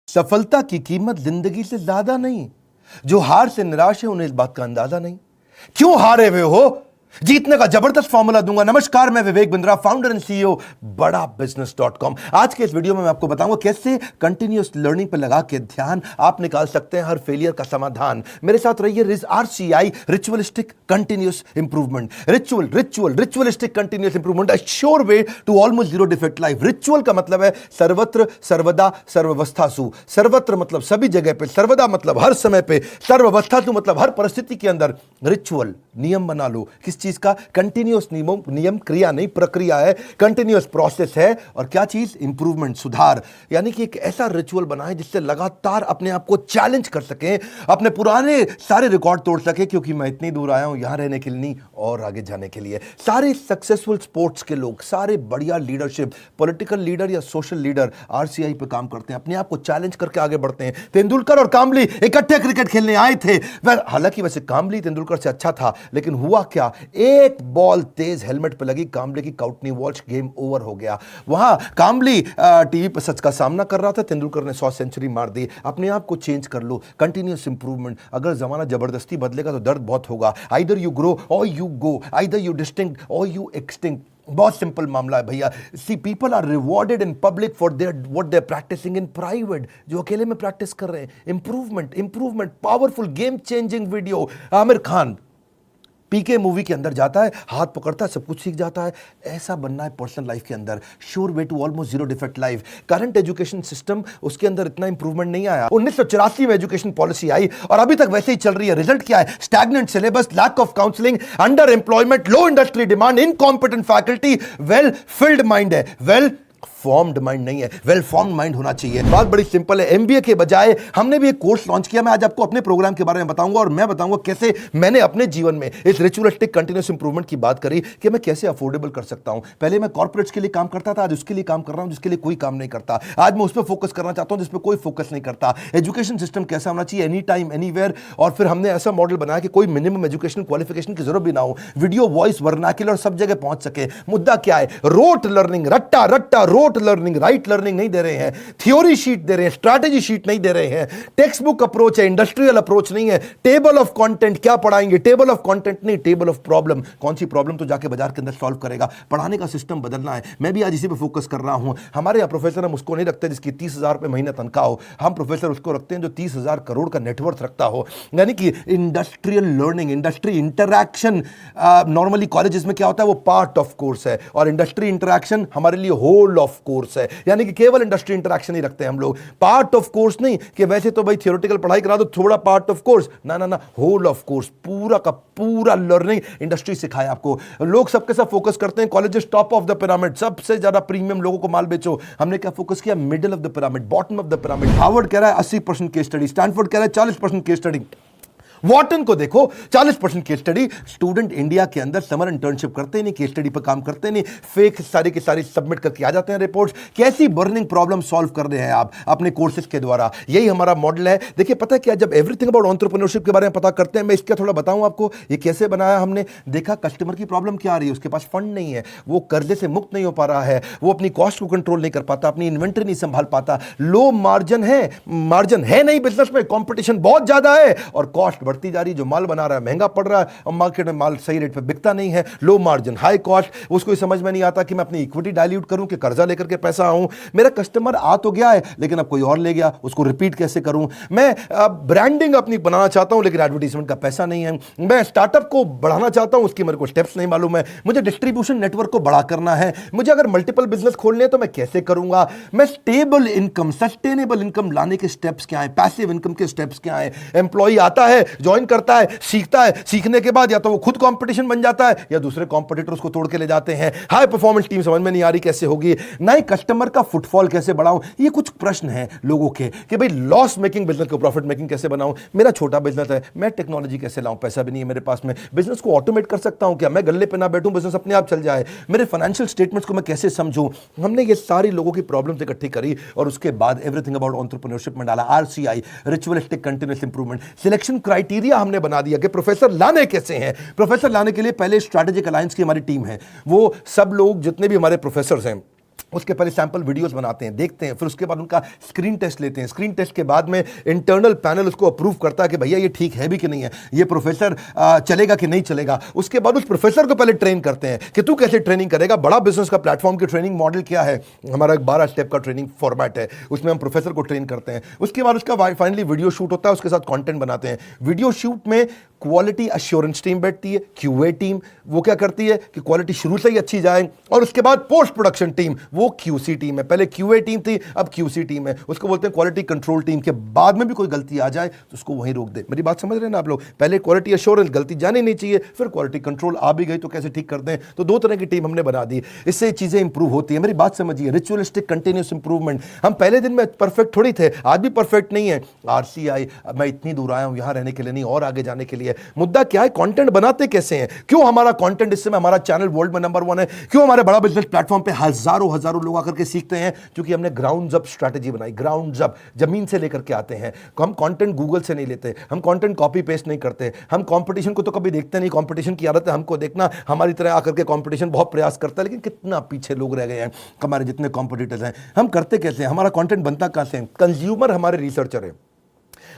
सफलता की कीमत जिंदगी से ज्यादा नहीं। जो हार से निराश है उन्हें इस बात का अंदाजा नहीं। क्यों हारे हुए हो? जीतने का जबरदस्त फॉर्मूला दूंगा। नमस्कार, मैं Vivek Bindra, founder and CEO बड़ा बिजनेस.com। आज के इस वीडियो में मैं आपको बताऊंगा कैसे कंटिन्यूअस लर्निंग पर लगा के ध्यान आप निकाल सकते हैं हर फेलियर का समाधान। मेरे साथ रहिए। RCI, ritualistic continuous improvement. Ritualistic continuous improvement, a sure way to almost zero defect life. Ritual का मतलब है सर्वत्र, सर्वदा, सर्वावस्थासु। सर्वत्र मतलब सभी जगह पे, सर्वदा मतलब हर समय पे, सर्वावस्थासु मतलब हर परिस्थिति के अंदर। रिचुअल नियम बना लो। किस चीज का? कंटिन्यूअस नियम, क्रिया नहीं प्रक्रिया है, कंटिन्यूअस प्रोसेस है। और क्या चीज? इंप्रूवमेंट, सुधार। यानी कि एक ऐसा रिचुअल बनाएं जिससे लगातार अपने आप को चैलेंज कर सकें, अपने पुराने सारे रिकॉर्ड तोड़ सके। क्योंकि मैं इतनी दूर आया हूं यहां रहने के लिए नहीं, और आगे जाने के लिए। सारे सक्सेसफुल स्पोर्ट्स के लोग, सारे बढ़िया लीडरशिप, पॉलिटिकल लीडर या सोशल लीडर RCI पे काम करते हैं, अपने आप को चैलेंज करके आगे बढ़ते हैं। तेंदुलकर और कामली इकट्ठे क्रिकेट खेलने आए थे। हालांकि वैसे कामली तेंदुलकर से अच्छा था, लेकिन हुआ क्या? एक बॉल तेज हेलमेट पे लगी, कामले की काउटनी वॉच, गेम ओवर हो गया। वहां कामली टीवी पर सच का सामना कर रहा था, तेंदुलकर ने 100 सेंचुरी मार दी। अपने आप को चेंज कर लो, कंटिन्यूअस इंप्रूवमेंट। अगर जमाना जबरदस्ती बदलेगा तो दर्द बहुत होगा। आइदर यू ग्रो और you go, either you distinct और यू एक्सटिंक्ट। बहुत सिंपल मामला है भैया। See people are rewarded in public for their what they are practising in private. जो अकेले में प्रैक्टिस कर रहे हैं, improvement, powerful game changing video. Aamir Khan PK movie के अंदर जाता है, हाथ पकड़ता है, सब कुछ सीख जाता है। ऐसा बनना है पर्सनल लाइफ के अंदर। Sure way to almost zero defect life. Current education system, उसके अंदर इतना इंप्रूवमेंट नहीं आया। 1984 में एजुकेशन पॉलिसी आई और अभी तक वैसे ही चल रही है। रिजल्ट क्या है? Stagnant syllabus, lack of counselling, under employment, low industry demand, incompetent faculty. Well filled mind है, वेल फॉर्म्ड माइंड नहीं है। वेल फॉर्म्ड माइंड होना चाहिए। बात बड़ी सिंपल है। MBA के बजाय हमने भी एक कोर्स लॉन्च किया। मैं आज आपको अपने प्रोग्राम के बारे में बताऊंगा और मैं बताऊंगा कैसे मैंने अपने जीवन में इस रिचुअलिस्टिक कंटिन्यूअस इंप्रूवमेंट की बात करी कि मैं कैसे अफोर्डेबल कर सकता हूं। पहले मैं कॉर्पोरेट्स के लिए काम करता था, आज उसके लिए काम कर रहा हूं जिसके लिए कोई काम नहीं करता। आज मैं उस पर फोकस करना चाहता हूं जिस पर कोई फोकस नहीं करता। एजुकेशन सिस्टम कैसा होना चाहिए? Any time anywhere. और फिर हमने ऐसा मॉडल बनाया कि कोई मिनिमम एजुकेशन क्वालिफिकेशन की जरूरत भी ना हो। वीडियो, वॉइस, वर्नाक्युलर सब जगह पहुंच सके। मुद्दा क्या है? रोट लर्निंग, रट्टा रोट लर्निंग, राइट लर्निंग नहीं दे रहे हैं। थ्योरी शीट दे रहे हैं, स्ट्रैटेजी शीट नहीं दे रहे हैं। टेक्स्ट बुक अप्रोच है, इंडस्ट्रियल अप्रोच नहीं है। टेबल ऑफ कंटेंट क्या पढ़ाएंगे? टेबल ऑफ कंटेंट नहीं, टेबल ऑफ प्रॉब्लम। कौन सी प्रॉब्लम तो जाके बाजार के अंदर सॉल्व करेगा। पढ़ाने का सिस्टम बदलना है। मैं भी आज इसी पे फोकस कर रहा हूं। हमारे यहाँ प्रोफेसर हम उसको नहीं रखते जिसकी 30,000 रुपए महीने तनख्वाह हो। हम प्रोफेसर उसको रखते हैं जो 30,000 करोड़ का नेटवर्थ रखता हो। यानी कि industrial learning, industry interaction. Normally colleges में क्या होता है? वो पार्ट ऑफ कोर्स है, और इंडस्ट्री इंटरैक्शन हमारे लिए होल ऑफ कोर्स है। यानी कि केवल इंडस्ट्री इंटरैक्शन ही रखते हैं हम लोग। पार्ट ऑफ कोर्स नहीं कि वैसे तो भाई थियोरेटिकल पढ़ाई करा दो, थोड़ा पार्ट ऑफ कोर्स। ना, होल ऑफ कोर्स, पूरा का पूरा लर्निंग इंडस्ट्री सिखाए आपको। लोग सबके सब फोकस करते हैं colleges top of the pyramid, सबसे ज्यादा प्रीमियम लोगों को माल बेचो। हमने क्या फोकस किया? Middle of the pyramid, bottom of the pyramid. Harvard कह रहा है 80% केस स्टडी, स्टैनफोर्ड कह रहा है 40% केस स्टडी। वॉटन को देखो 40% केस स्टडी। स्टूडेंट इंडिया के अंदर समर इंटर्नशिप करते नहीं, केस स्टडी पर काम करते नहीं, फेक सारी की सारी सबमिट करके आ जाते हैं रिपोर्ट्स। कैसी बर्निंग प्रॉब्लम सॉल्व कर रहे हैं आप अपने कोर्सेज के द्वारा? यही हमारा मॉडल है। देखिए पता है क्या, जब एवरीथिंग अबाउट एंटरप्रेन्योरशिप के बारे में पता करते हैं, मैं इसका थोड़ा बताऊं आपको ये कैसे बनाया हमने। देखा कस्टमर की प्रॉब्लम क्या आ रही है, उसके पास फंड नहीं है, वो कर्जे से मुक्त नहीं हो पा रहा है, वो अपनी कॉस्ट को कंट्रोल नहीं कर पाता, अपनी इन्वेंटरी नहीं संभाल पाता, लो मार्जिन है नहीं बिजनेस में, कॉम्पिटिशन बहुत ज्यादा है और कॉस्ट बढ़ती जा रही है। जो माल बना रहा है महंगा पड़ रहा है और मार्केट में माल सही रेट पे बिकता नहीं है। Low margin, high cost. उसको समझ में नहीं आता कि मैं अपनी इक्विटी डाइल्यूट करूं कि कर्जा लेकर के पैसा आऊं। मेरा कस्टमर आ तो गया है लेकिन अब कोई और ले गया, उसको रिपीट कैसे करूं? मैं ब्रांडिंग अपनी बनाना चाहता हूं लेकिन एडवर्टाइजमेंट का पैसा नहीं है। मैं स्टार्टअप को बढ़ाना चाहता हूं, उसकी मेरे को स्टेप्स नहीं मालूम है। मुझे डिस्ट्रीब्यूशन नेटवर्क को बड़ा करना है। मुझे अगर मल्टीपल बिजनेस खोलने हैं तो मैं कैसे करूंगा? मैं स्टेबल इनकम, सस्टेनेबल इनकम लाने के स्टेप्स क्या है? पैसिव इनकम के स्टेप्स क्या है? एम्प्लॉय आता है, ज्वाइन करता है, सीखता है, सीखने के बाद या तो वो खुद कंपटीशन बन जाता है या दूसरे कॉम्पिटिटर्स को तोड़ के ले जाते हैं। हाई परफॉर्मेंस टीम समझ में नहीं आ रही कैसे होगी। नए कस्टमर का फुटफॉल कैसे बढ़ाऊं? ये कुछ प्रश्न हैं लोगों के कि भाई लॉस मेकिंग बिजनेस को प्रॉफिट मेकिंग कैसे बनाऊं? मेरा छोटा बिजनेस है, मैं टेक्नोलॉजी कैसे लाऊं? पैसा भी नहीं है मेरे पास में। बिजनेस को ऑटोमेट कर सकता हूं क्या? मैं गल्ले पे ना बैठूं, बिजनेस अपने आप चल जाए। मेरे फाइनेंशियल स्टेटमेंट्स को मैं कैसे समझूं? हमने ये सारी लोगों की प्रॉब्लम्स इकट्ठी करी और उसके बाद एवरीथिंग अबाउट एंटरप्रेन्योरशिप में डाला। RCI, ritualistic continuous improvement. Selection criteria हमने बना दिया कि प्रोफेसर लाने कैसे हैं। प्रोफेसर लाने के लिए पहले स्ट्रैटेजिक अलायंस की हमारी टीम है। वो सब लोग जितने भी हमारे प्रोफेसर हैं उसके पहले सैंपल वीडियोस बनाते हैं, देखते हैं, फिर उसके बाद उनका स्क्रीन टेस्ट लेते हैं। स्क्रीन टेस्ट के बाद में इंटरनल पैनल उसको अप्रूव करता है कि भैया ये ठीक है भी कि नहीं है, ये प्रोफेसर चलेगा कि नहीं चलेगा। उसके बाद उस प्रोफेसर को पहले ट्रेन करते हैं कि तू कैसे ट्रेनिंग करेगा। बड़ा बिजनेस का प्लेटफॉर्म की ट्रेनिंग मॉडल क्या है, हमारा एक 12 स्टेप का ट्रेनिंग फॉर्मेट है, उसमें हम प्रोफेसर को ट्रेन करते हैं। उसके बाद उसका फाइनली वीडियो शूट होता है, उसके साथ कॉन्टेंट बनाते हैं। वीडियो शूट में क्वालिटी अश्योरेंस टीम बैठती है, क्यूए टीम, वो क्या करती है कि क्वालिटी शुरू से ही अच्छी जाए, और उसके बाद पोस्ट प्रोडक्शन टीम, वो क्यूसी टीम है। पहले क्यूए टीम थी, अब क्यूसी टीम है, उसको बोलते हैं क्वालिटी कंट्रोल टीम। के बाद में भी कोई गलती आ जाए तो उसको वहीं रोक दे। मेरी बात समझ रहे हैं ना आप लोग? पहले क्वालिटी अश्योरेंस, गलती जानी नहीं चाहिए, फिर क्वालिटी कंट्रोल, आ भी गई तो कैसे ठीक करते हैं। तो दो तरह की टीम हमने बना दी, इससे चीजें इंप्रूव होती है। मेरी बात समझिए, रिचुअलिस्टिक कंटिन्यूस इंप्रूवमेंट। हम पहले दिन में परफेक्ट थोड़ी थे, आज भी परफेक्ट नहीं है। आरसीआई, मैं इतनी दूर आया हूं यहां रहने के लिए नहीं, और आगे जाने के लिए। मुद्दा क्या है, कंटेंट बनाते कैसे हैं। क्यों हमारा कंटेंट, इस समय हमारा चैनल वर्ल्ड में नंबर 1 है। क्यों हमारे बड़ा बिजनेस प्लेटफॉर्म पे हजारों लोग आकर के सीखते हैं, क्योंकि हमने ग्राउंड अप स्ट्रेटजी बनाई। ग्राउंड अप, जमीन से लेकर के आते हैं। हम कंटेंट गूगल से नहीं लेते, हम कंटेंट कॉपी पेस्ट नहीं करते, हम कंपटीशन को तो कभी देखते नहीं। कंपटीशन की आदत है हमको देखना, हमारी तरह आकर के कंपटीशन बहुत प्रयास करता है, लेकिन कितना पीछे लोग रह गए हैं हमारे जितने कॉम्पिटिटर्स हैं। हम करते कैसे हैं, हमारा कंटेंट बनता कैसे है। कंज्यूमर हमारे रिसर्चर है।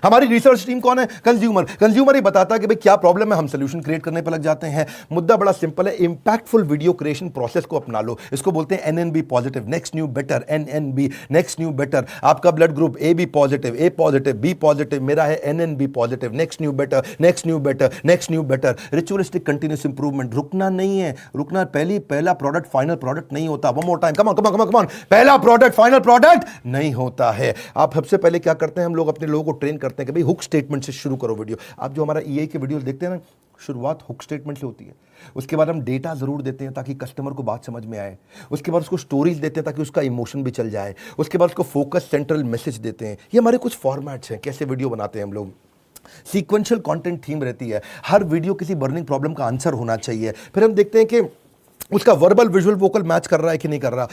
हमारी रिसर्च टीम कौन है? कंज्यूमर। कंज्यूमर ही बताता है कि भाई क्या प्रॉब्लम है, हम सोल्यूशन क्रिएट करने पर लग जाते हैं। मुद्दा बड़ा सिंपल है, इंपैक्टफुल वीडियो क्रिएशन प्रोसेस को अपना लो। इसको बोलते हैं NNB positive, next new better. NNB, next new better. आपका blood group A B positive, A positive, B positive, मेरा है NNB positive. Next new better, next new better, next new better. Ritualistic continuous improvement. रुकना नहीं है, रुकना। पहला product final product नहीं होता। One more time, come on come on come on. पहला प्रोडक्ट फाइनल प्रोडक्ट नहीं होता है। आप सबसे पहले क्या करते हैं, हम लोग अपने लोगों को ट्रेन करते हैं कि भाई हुक स्टेटमेंट से शुरू करो वीडियो। आप जो हमारा ईआई के वीडियो देखते हैं ना, शुरुआत हुक स्टेटमेंट से होती है। उसके बाद हम डेटा जरूर देते हैं ताकि कस्टमर को बात समझ में आए। उसके बाद उसको स्टोरीज देते हैं ताकि उसका इमोशन भी चल जाए। उसके बाद उसको फोकस सेंट्रल मैसेज देते हैं। ये हमारे कुछ फॉर्मेट्स हैं, कैसे वीडियो बनाते हैं हम लोग। सीक्वेंशियल कंटेंट थीम रहती है, हर वीडियो किसी बर्निंग प्रॉब्लम का आंसर होना चाहिए। फिर हम देखते हैं कि उसका वर्बल विजुअल वोकल मैच कर रहा है कि नहीं कर रहा,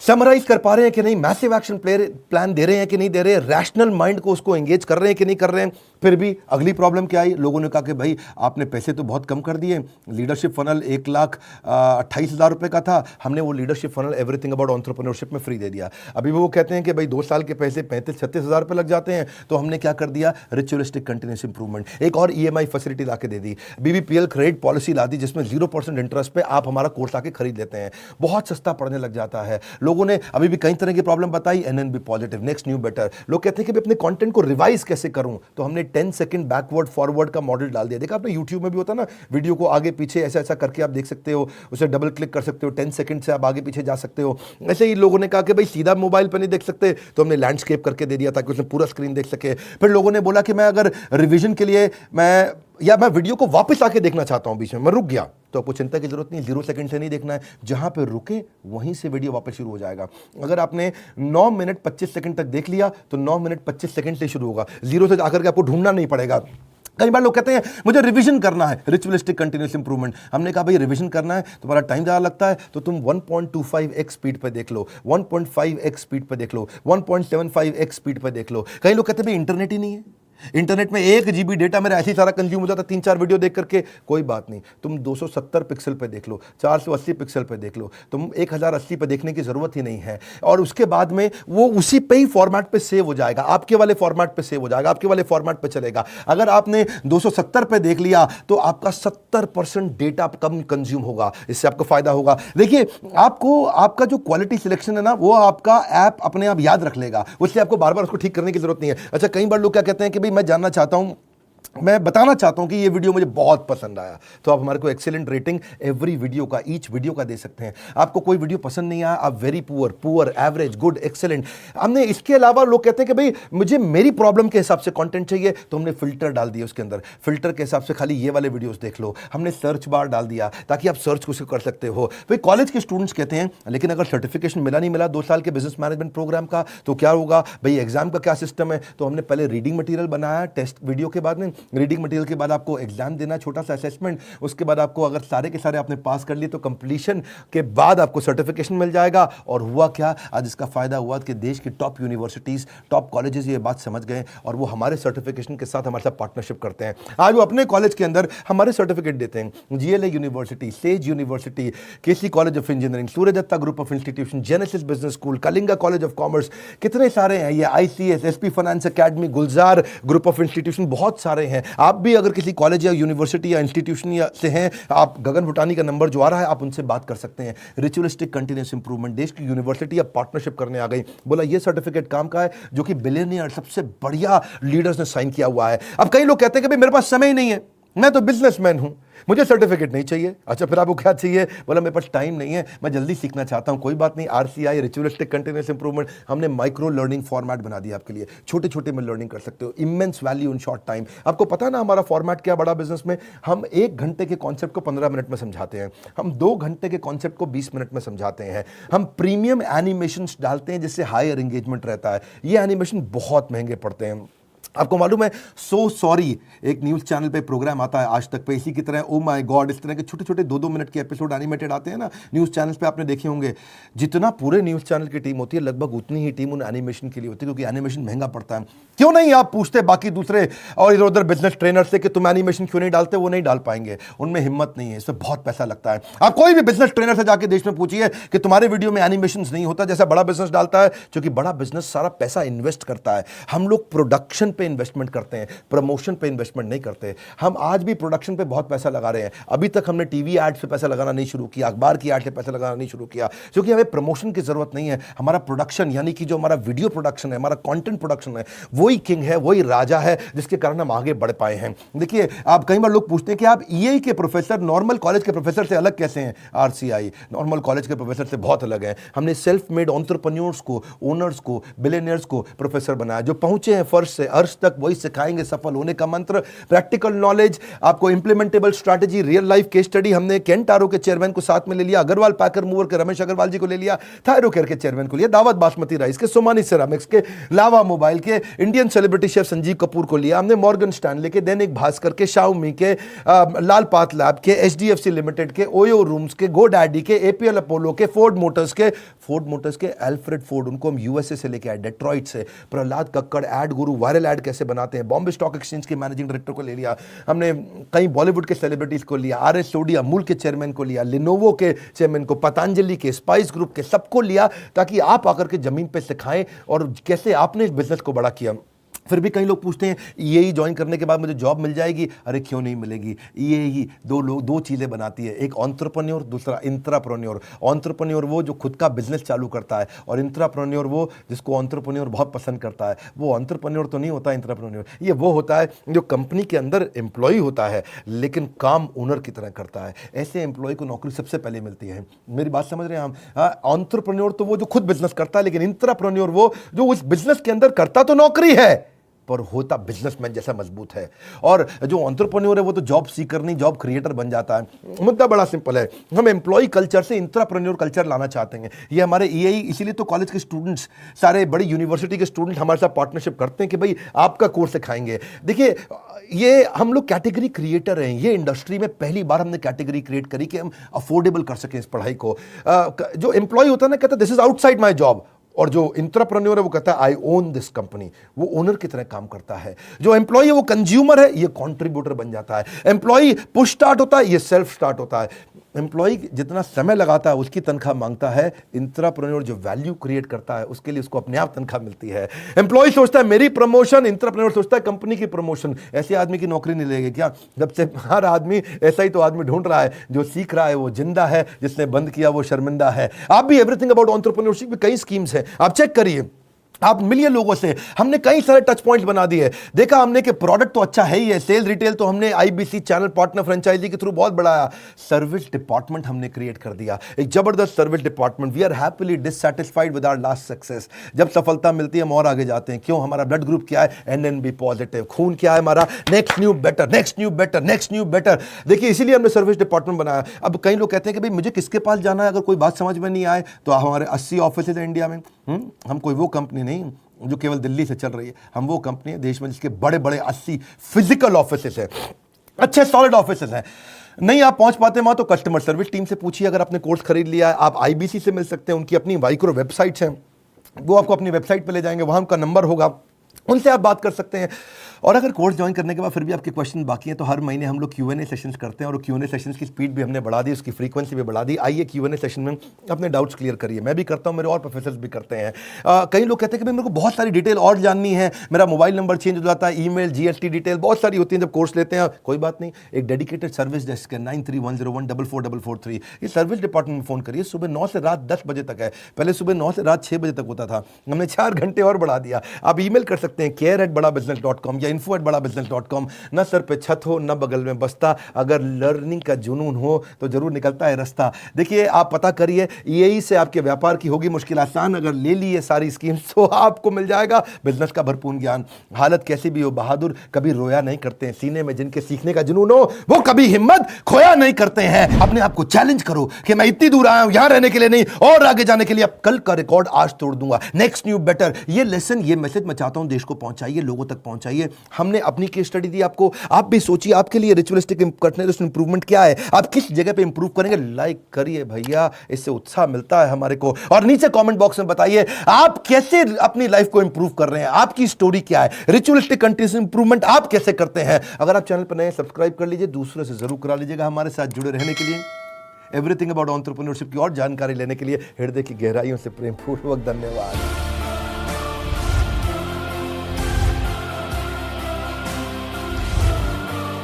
समराइज कर पा रहे हैं कि नहीं, मैसिव एक्शन प्लान दे रहे हैं कि नहीं दे रहे, रैशनल माइंड को उसको एंगेज कर रहे हैं कि नहीं कर रहे हैं। फिर भी अगली प्रॉब्लम क्या आई, लोगों ने कहा कि भाई आपने पैसे तो बहुत कम कर दिए। लीडरशिप फनल 1,28,000 रुपए का था, हमने वो leadership funnel everything about entrepreneurship में फ्री दे दिया। अभी वो कहते हैं कि भाई 2 साल के पैसे 35-36 हज़ार रुपये लग जाते हैं। तो हमने क्या कर दिया, रिचुअलिस्टिक कंटिन्यूस इंप्रूवमेंट। एक और ईएमआई फैसिलिटी ला के दे दी, बीबीपीएल क्रेडिट पॉलिसी ला दी, जिसमें 0% इंटरेस्ट पे आप हमारा कोर्स आके खरीद लेते हैं। बहुत सस्ता पड़ने लग जाता है। लोगों ने अभी भी कई तरह की प्रॉब्लम बताई, NNB positive, next new better. लोग कहते हैं कि अपने कंटेंट को रिवाइज कैसे करूं, तो हमने 10 सेकंड बैकवर्ड फॉरवर्ड का मॉडल डाल दिया। देखा आपने यूट्यूब में भी होता ना, वीडियो को आगे पीछे ऐसा ऐसा करके आप देख सकते हो, उसे डबल क्लिक कर सकते हो, 10 सेकंड से आप आगे पीछे जा सकते हो। ऐसे ही लोगों ने कहा कि भाई सीधा मोबाइल पर नहीं देख सकते, तो हमने लैंडस्केप करके दे दिया ताकि उसमें पूरा स्क्रीन देख सके। फिर लोगों ने बोला कि मैं अगर रिविजन के लिए मैं वीडियो को वापस आके देखना चाहता हूं, बीच में मैं रुक गया, तो आपको चिंता की जरूरत नहीं, 0 सेकंड से नहीं देखना है, जहां पे रुके वहीं से वीडियो वापस शुरू हो जाएगा। अगर आपने 9 मिनट 25 सेकंड तक देख लिया तो 9 मिनट 25 सेकंड से शुरू होगा, 0 से आकर के आपको ढूंढना नहीं पड़ेगा। कई बार लोग कहते हैं मुझे रिवीजन करना है, रिचुअलिस्टिक कंटिन्यूस इंप्रूवमेंट। हमने कहा भाई रिवीजन करना है, तुम्हारा टाइम ज़्यादा लगता है तो तुम 1.25x स्पीड पे देख लो, 1.5x स्पीड पे देख लो, 1.75x स्पीड पे देख लो। कई लोग कहते हैं भाई इंटरनेट ही नहीं है, इंटरनेट में 1 GB डेटा मेरा ऐसे ही सारा कंज्यूम हो जाता, 3-4 वीडियो देख करके। कोई बात नहीं, तुम 270 पिक्सल पे देख लो, 480 पिक्सल पे देख लो, तुम 1080 पे देखने की जरूरत ही नहीं है। और उसके बाद में वो उसी पे ही फॉर्मेट पे सेव हो जाएगा, आपके वाले फॉर्मेट पे सेव हो जाएगा, आपके वाले फॉर्मेट पे चलेगा। अगर आपने 270 पे देख लिया तो आपका 70% डेटा कम कंज्यूम होगा, इससे आपको फायदा होगा। देखिए आपको आपका जो क्वालिटी सिलेक्शन है ना, वो आपका ऐप अपने आप याद रख लेगा, उससे आपको बार बार उसको ठीक करने की जरूरत नहीं है। अच्छा, कई बार लोग क्या कहते हैं कि मैं जानना चाहता हूं, मैं बताना चाहता हूं कि ये वीडियो मुझे बहुत पसंद आया, तो आप हमारे को एक्सीलेंट रेटिंग एवरी वीडियो का, ईच वीडियो का दे सकते हैं। आपको कोई वीडियो पसंद नहीं आया, आप very poor, poor, average, good, excellent. हमने इसके अलावा लोग कहते हैं कि भाई मुझे मेरी प्रॉब्लम के हिसाब से कंटेंट चाहिए, तो हमने फिल्टर डाल दिया उसके अंदर, फिल्टर के हिसाब से खाली ये वाले वीडियोस देख लो। हमने सर्च बार डाल दिया ताकि आप सर्च कुछ कर सकते हो। भाई कॉलेज के स्टूडेंट्स कहते हैं लेकिन अगर सर्टिफिकेशन मिला नहीं मिला 2 साल के बिजनेस मैनेजमेंट प्रोग्राम का, तो क्या होगा भाई, एग्जाम का क्या सिस्टम है। तो हमने पहले रीडिंग मटेरियल बनाया टेस्ट वीडियो के बाद में, हैं, रीडिंग मटेरियल के बाद आपको एग्जाम देना, छोटा सा असेसमेंट, उसके बाद आपको अगर सारे के सारे आपने पास कर लिए तो कंप्लीशन के बाद आपको सर्टिफिकेशन मिल जाएगा। और हुआ क्या, आज इसका फायदा हुआ कि देश की टॉप यूनिवर्सिटीज, टॉप कॉलेजेस ये बात समझ गए और वो हमारे सर्टिफिकेशन के साथ हमारे साथ पार्टनरशिप करते हैं। आज वो अपने कॉलेज के अंदर हमारे सर्टिफिकेट देते हैं। GLA university, Sage university, KC college of engineering, Surya Datta group of institution, Genesis business school, Kalinga college of commerce, कितने सारे हैं, ये ICS, SP finance academy, Gulzar group of institution, बहुत सारे हैं। आप भी अगर किसी कॉलेज या यूनिवर्सिटी या इंस्टीट्यूशन से हैं, आप गगन भुटानी का नंबर जो आ रहा है आप उनसे बात कर सकते हैं। रिचुअलिस्टिक कंटिन्यूस इंप्रूवमेंट, देश की यूनिवर्सिटी अब पार्टनरशिप करने आ गई। बोला ये सर्टिफिकेट काम का है जो कि बिलियनियर सबसे बढ़िया लीडर्स ने साइन किया हुआ है। अब कई लोग कहते हैं कि भाई मेरे पास समय ही नहीं है, मैं तो बिजनेसमैन हूं, मुझे सर्टिफिकेट नहीं चाहिए। अच्छा फिर आपको क्या चाहिए? बोला मेरे पास टाइम नहीं है, मैं जल्दी सीखना चाहता हूं। कोई बात नहीं, आरसीआई, रिचुअलिस्टिक कंटिन्यूअस इंप्रूवमेंट, हमने माइक्रो लर्निंग फॉर्मेट बना दिया आपके लिए। छोटे छोटे में लर्निंग कर सकते हो, immense value in short time. आपको पता ना हमारा फॉर्मेट क्या बड़ा बिजनेस में, हम 1 घंटे के कॉन्सेप्ट को 15 मिनट में समझाते हैं, हम 2 घंटे के कॉन्सेप्ट को 20 मिनट में समझाते हैं, हम प्रीमियम एनिमेशन डालते हैं जिससे हायर एंगेजमेंट रहता है। ये एनिमेशन बहुत महंगे पड़ते हैं। आपको मालूम है, सो सॉरी एक न्यूज चैनल पे प्रोग्राम आता है आज तक पे, इसी की तरह ओ माय गॉड, इस तरह के छोटे छोटे 2-2 मिनट के एपिसोड एनिमेटेड आते हैं ना न्यूज चैनल्स पे, आपने देखे होंगे। जितना पूरे न्यूज चैनल की टीम होती है लगभग उतनी ही टीम उन एनिमेशन के लिए होती है, क्योंकि एनिमेशन महंगा पड़ता है। क्यों नहीं आप पूछते बाकी दूसरे और इधर उधर बिजनेस ट्रेनर से कि तुम एनिमेशन क्यों नहीं डालते? वो नहीं डाल पाएंगे, उनमें हिम्मत नहीं है, इसमें बहुत पैसा लगता है। आप कोई भी बिजनेस ट्रेनर से जाके देश में पूछिए कि तुम्हारे वीडियो में एनिमेशन नहीं होता जैसा बड़ा बिजनेस डालता है, क्योंकि बड़ा बिजनेस सारा पैसा इन्वेस्ट करता है। हम लोग प्रोडक्शन पे इन्वेस्टमेंट करते हैं, प्रमोशन पे इन्वेस्टमेंट नहीं करते। हम आज भी प्रोडक्शन पे बहुत पैसा लगा रहे हैं। अभी तक हमने टीवी एड्स पे पैसा लगाना नहीं शुरू किया, अखबार की एड पे पैसा लगाना नहीं शुरू किया, क्योंकि हमें प्रमोशन की जरूरत नहीं है। हमारा प्रोडक्शन यानी कि जो हमारा वीडियो प्रोडक्शन है, हमारा कंटेंट प्रोडक्शन है, वही किंग है, वही राजा है, जिसके कारण हम आगे बढ़ पाए हैं। देखिए, आप कई बार लोग पूछते हैं कि आप ईए के प्रोफेसर नॉर्मल कॉलेज के प्रोफेसर से अलग कैसे हैं? आरसीआई नॉर्मल कॉलेज के प्रोफेसर से बहुत अलग है। हमने सेल्फ मेड एंटरप्रेन्योर्स को, ओनर्स को, बिलियनियर्स को प्रोफेसर बनाया, जो पहुंचे हैं फर्श से अर्श तक, वही सिखाएंगे सफल होने का मंत्र। प्रैक्टिकल नॉलेज, आपको implementable strategy, real life case study. हमने केंटारो के चेयरमैन को साथ में ले लिया, अग्रवाल पैकर मूवर के रमेश अग्रवाल जी को ले लिया, थायरोकेयर के चेयरमैन को लिया, दावत बासमती राइस के, सोमानी सिरामिक्स के, लावा मोबाइल के, Indian celebrity chef Sanjeev Kapoor को लिया हमने, मॉर्गन स्टैनले के, दैनिक भास्कर के, शाओमी के, लाल पात लैब के, एचडीएफसी लिमिटेड के, ओयो रूम्स के, गो डैडी के, एपीएल अपोलो के, फोर्ड मोटर्स के, एल्फ्रेड फोर्ड, उनको हम यूएसए से लेके आए, डेट्रॉइट से। प्रहलाद कक्कड़, एड गुरु, वायरल एड कैसे बनाते हैं, बॉम्बे स्टॉक एक्सचेंज के मैनेजिंग डायरेक्टर को ले लिया हमने, कई बॉलीवुड के सेलिब्रिटीज को लिया, आरएस सोडी अमूल के चेयरमैन को लिया, लिनोवो के चेयरमैन को, पतंजलि के, स्पाइस ग्रुप के, सबको लिया ताकि आप आकर के जमीन पे सिखाएं और कैसे आपने इस बिजनेस को बड़ा किया। फिर भी कई लोग पूछते हैं ईएई ज्वाइन करने के बाद मुझे जॉब मिल जाएगी? अरे क्यों नहीं मिलेगी। ईएई दो चीज़ें बनाती है, एक एंटरप्रेन्योर, दूसरा इंट्राप्रेन्योर। एंटरप्रेन्योर वो जो खुद का बिजनेस चालू करता है, और इंट्राप्रेन्योर वो जिसको एंटरप्रेन्योर बहुत पसंद करता है। वो एंटरप्रेन्योर तो नहीं होता इंट्राप्रेन्योर, ये वो होता है जो कंपनी के अंदर एम्प्लॉय होता है लेकिन काम ओनर की तरह करता है। ऐसे एम्प्लॉय को नौकरी सबसे पहले मिलती है। मेरी बात समझ रहे हैं हम? एंटरप्रेन्योर तो वो जो खुद बिजनेस करता है, लेकिन इंट्राप्रेन्योर वो जो उस बिजनेस के अंदर करता तो नौकरी है पर होता बिजनेसमैन जैसा मजबूत है। और जो एंटरप्रेन्योर है वो तो जॉब सीकर नहीं, जॉब क्रिएटर बन जाता है। मुद्दा बड़ा सिंपल है, हम एम्प्लॉय कल्चर से इंट्राप्रेन्योर कल्चर लाना चाहते हैं। ये हमारे ईएई, इसीलिए तो कॉलेज के स्टूडेंट्स, सारे बड़ी यूनिवर्सिटी के स्टूडेंट हमारे साथ पार्टनरशिप करते हैं कि भाई आपका कोर्स सिखाएंगे। देखिए, ये हम लोग कैटेगरी क्रिएटर हैं। ये इंडस्ट्री में पहली बार हमने कैटेगरी क्रिएट करी कि हम अफोर्डेबल कर सकें इस पढ़ाई को। जो एम्प्लॉय होता है ना, कहता है this is outside my job, और जो इंट्राप्रेन्योर है वो कहता है आई ओन दिस कंपनी, वो ओनर की तरह काम करता है। जो एम्प्लॉय है वो कंज्यूमर है, ये कंट्रीब्यूटर बन जाता है। एम्प्लॉय पुश स्टार्ट होता है, ये सेल्फ स्टार्ट होता है। एम्प्लॉय जितना समय लगाता है उसकी तनख्वाह मांगता है, इंट्राप्रेन्योर जो वैल्यू क्रिएट करता है उसके लिए उसको अपने आप तनख्वाह मिलती है। एम्प्लॉय सोचता है मेरी प्रमोशन, इंट्राप्रेन्योर सोचता है कंपनी की प्रमोशन। ऐसे आदमी की नौकरी नहीं लगेगी क्या? जब से हर आदमी ऐसा ही तो आदमी ढूंढ रहा है, जो सीख रहा है वो जिंदा है, जिसने बंद किया वो शर्मिंदा है। आप भी एवरीथिंग अबाउट एंटरप्रेन्योरशिप में कई स्कीम्स हैं, आप चेक करिए। आप मिलियन लोगों से हमने कई सारे टच पॉइंट्स बना दिए। देखा हमने कि प्रोडक्ट तो अच्छा है ही है, सेल रिटेल तो हमने आईबीसी चैनल पार्टनर फ्रेंचाइजी के थ्रू बहुत बढ़ाया। सर्विस डिपार्टमेंट हमने क्रिएट कर दिया, एक जबरदस्त service department. We are happily dissatisfied with our last success. जब सफलता मिलती है हम और आगे जाते हैं। क्यों? हमारा ब्लड ग्रुप क्या है? NNB positive. खून क्या है हमारा? Next new better, next new better, next new better. देखिए, इसीलिए हमने सर्विस डिपार्टमेंट बनाया। अब कई लोग कहते हैं कि भाई मुझे किसके पास जाना है अगर कोई बात समझ में नहीं आए? तो हमारे 80 ऑफिस है इंडिया में। हम कोई वो कंपनी नहीं, जो केवल दिल्ली से चल रही है। हम वो कंपनी है देश में जिसके बड़े बड़े 80 फिजिकल ऑफिसेस हैं, अच्छे सॉलिड ऑफिसेस हैं। नहीं आप पहुंच पाते वहां तो कस्टमर सर्विस टीम से पूछिए। अगर आपने कोर्स खरीद लिया है, आप आईबीसी से मिल सकते हैं, उनकी अपनी माइक्रो वेबसाइट्स हैं, वो आपको अपनी वेबसाइट पे ले जाएंगे, वहां उनका नंबर होगा, उनसे आप बात कर सकते हैं। और अगर कोर्स ज्वाइन करने के बाद फिर भी आपके क्वेश्चन बाकी हैं तो हर महीने हम लोग Q&A सेशंस करते हैं, और Q&A सेशंस की स्पीड भी हमने बढ़ा दी, उसकी फ्रीक्वेंसी भी बढ़ा दी। आइए Q&A सेशन में अपने डाउट्स क्लियर करिए। मैं भी करता हूं, मेरे और प्रोफेसर्स भी करते हैं। कई लोग कहते हैं कि भाई मेरे को बहुत सारी डिटेल और जाननी है, मेरा मोबाइल नंबर चेंज हो जाता है, ईमेल, GST डिटेल बहुत सारी होती है जब कोर्स लेते हैं। कोई बात नहीं, एक डेडिकेटेड सर्विस डेस्क है 9310144443, ये सर्विस डिपार्टमेंट में फ़ोन करिए। सुबह 9 से रात 10 बजे तक है, पहले सुबह 9 से रात 6 बजे तक होता था, हमने 4 घंटे और बढ़ा दिया। आप ईमेल कर सकते हैं care@badabusiness.com या info@badabusiness.com। न सर पे छत हो न बगल में बस्ता, अगर लर्निंग का जुनून हो तो जरूर निकलता है रास्ता। देखिए आप पता करिए, यही से आपके व्यापार की होगी मुश्किल आसान। अगर ले ली ये सारी स्कीम्स तो आपको मिल जाएगा बिजनेस का भरपूर ज्ञान। हालत कैसी भी हो, बहादुर कभी रोया नहीं करते हैं, सीने में जिनके सीखने का जुनून हो वो कभी हिम्मत खोया नहीं करते हैं। अपने आप को चैलेंज करो कि मैं इतनी दूर आया हूं यहां रहने के लिए नहीं, और आगे जाने के लिए। अब कल का रिकॉर्ड आज तोड़ दूंगा, नेक्स्ट न्यू बेटर। ये लेसन, ये मैसेज मैं चाहता हूं देश को पहुंचाइए, लोगों तक पहुंचाइए। हमने अपनी केस स्टडी दी आपको, आप भी सोचिए आपके लिए रिचुअलिस्टिक कंटिन्यूअस इंप्रूवमेंट क्या है, आप किस जगह पे इंप्रूव करेंगे। लाइक करिए भैया, इससे उत्साह मिलता है हमारे को। और नीचे कमेंट बॉक्स में बताइए आप कैसे अपनी लाइफ को इंप्रूव कर रहे हैं, आपकी स्टोरी क्या है, रिचुअलिस्टिक कंटिन्यूअस इंप्रूवमेंट आप कैसे करते हैं। अगर आप चैनल पर नए, सब्सक्राइब कर लीजिए, दूसरों से जरूर करा लीजिएगा हमारे साथ जुड़े रहने के लिए। एवरीथिंग अबाउट एंटरप्रेन्योरशिप की और जानकारी लेने के लिए हृदय की गहराइयों से प्रेमपूर्वक धन्यवाद।